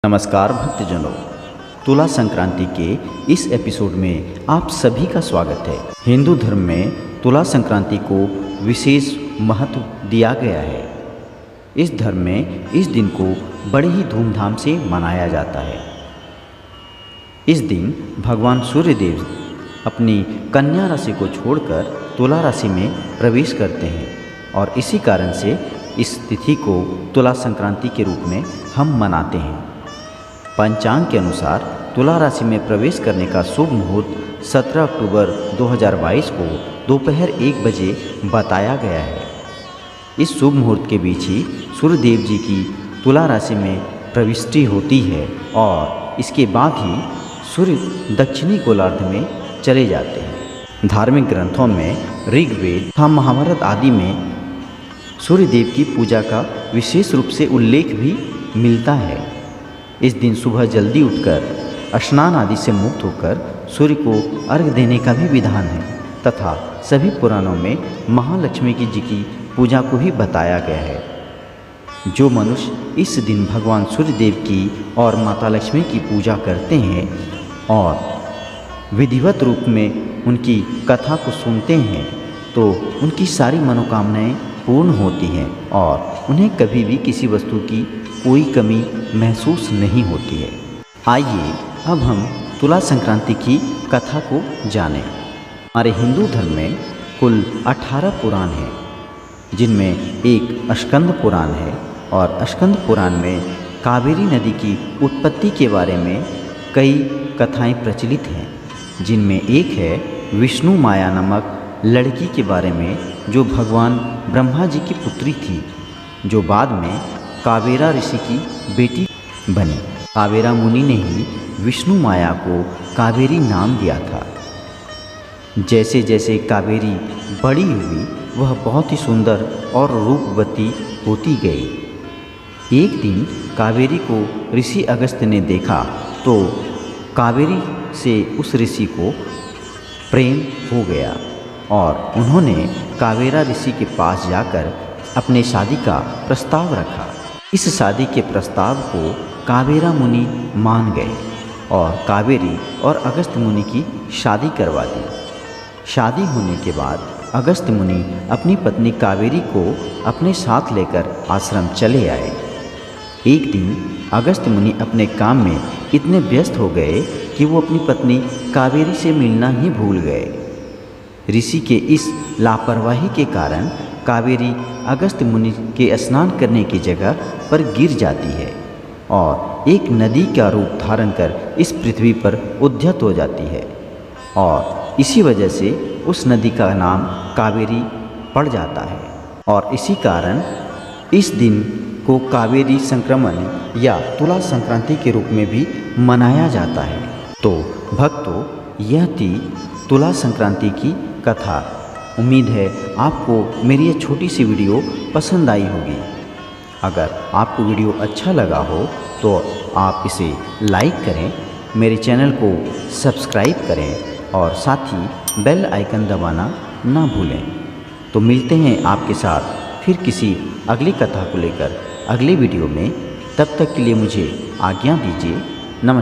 नमस्कार भक्तजनों, तुला संक्रांति के इस एपिसोड में आप सभी का स्वागत है। हिंदू धर्म में तुला संक्रांति को विशेष महत्व दिया गया है। इस धर्म में इस दिन को बड़े ही धूमधाम से मनाया जाता है। इस दिन भगवान सूर्यदेव अपनी कन्या राशि को छोड़कर तुला राशि में प्रवेश करते हैं और इसी कारण से इस तिथि को तुला संक्रांति के रूप में हम मनाते हैं। पंचांग के अनुसार तुला राशि में प्रवेश करने का शुभ मुहूर्त 17 अक्टूबर 2022 को दोपहर 1 बजे बताया गया है। इस शुभ मुहूर्त के बीच ही सूर्यदेव जी की तुला राशि में प्रविष्टि होती है और इसके बाद ही सूर्य दक्षिणी गोलार्ध में चले जाते हैं। धार्मिक ग्रंथों में ऋग्वेद तथा महाभारत आदि में सूर्यदेव की पूजा का विशेष रूप से उल्लेख भी मिलता है। इस दिन सुबह जल्दी उठकर स्नान आदि से मुक्त होकर सूर्य को अर्घ्य देने का भी विधान है तथा सभी पुराणों में महालक्ष्मी जी की पूजा को ही बताया गया है। जो मनुष्य इस दिन भगवान सूर्यदेव की और माता लक्ष्मी की पूजा करते हैं और विधिवत रूप में उनकी कथा को सुनते हैं तो उनकी सारी मनोकामनाएं पूर्ण होती हैं और उन्हें कभी भी किसी वस्तु की कोई कमी महसूस नहीं होती है। आइए अब हम तुला संक्रांति की कथा को जानें। हमारे हिंदू धर्म में कुल 18 पुराण हैं, जिनमें एक स्कंद पुराण है और स्कंद पुराण में कावेरी नदी की उत्पत्ति के बारे में कई कथाएं प्रचलित हैं, जिनमें एक है विष्णु माया नामक लड़की के बारे में जो भगवान ब्रह्मा जी की पुत्री थी, जो बाद में कावेरा ऋषि की बेटी बनी। कावेरा मुनि ने ही विष्णु माया को कावेरी नाम दिया था। जैसे जैसे कावेरी बड़ी हुई वह बहुत ही सुंदर और रूपवती होती गई। एक दिन कावेरी को ऋषि अगस्त्य ने देखा तो कावेरी से उस ऋषि को प्रेम हो गया और उन्होंने कावेरा ऋषि के पास जाकर अपने शादी का प्रस्ताव रखा। इस शादी के प्रस्ताव को कावेरा मुनि मान गए और कावेरी और अगस्त्य मुनि की शादी करवा दी। शादी होने के बाद अगस्त्य मुनि अपनी पत्नी कावेरी को अपने साथ लेकर आश्रम चले आए। एक दिन अगस्त्य मुनि अपने काम में इतने व्यस्त हो गए कि वो अपनी पत्नी कावेरी से मिलना ही भूल गए। ऋषि के इस लापरवाही के कारण कावेरी अगस्त्य मुनि के स्नान करने की जगह पर गिर जाती है और एक नदी का रूप धारण कर इस पृथ्वी पर उद्यत हो जाती है और इसी वजह से उस नदी का नाम कावेरी पड़ जाता है और इसी कारण इस दिन को कावेरी संक्रमण या तुला संक्रांति के रूप में भी मनाया जाता है। तो भक्तों, यह थी तुला संक्रांति की कथा। उम्मीद है आपको मेरी यह छोटी सी वीडियो पसंद आई होगी। अगर आपको वीडियो अच्छा लगा हो तो आप इसे लाइक करें, मेरे चैनल को सब्सक्राइब करें और साथ ही बेल आइकन दबाना ना भूलें। तो मिलते हैं आपके साथ फिर किसी अगली कथा को लेकर अगले वीडियो में। तब तक के लिए मुझे आज्ञा दीजिए। नमस्कार।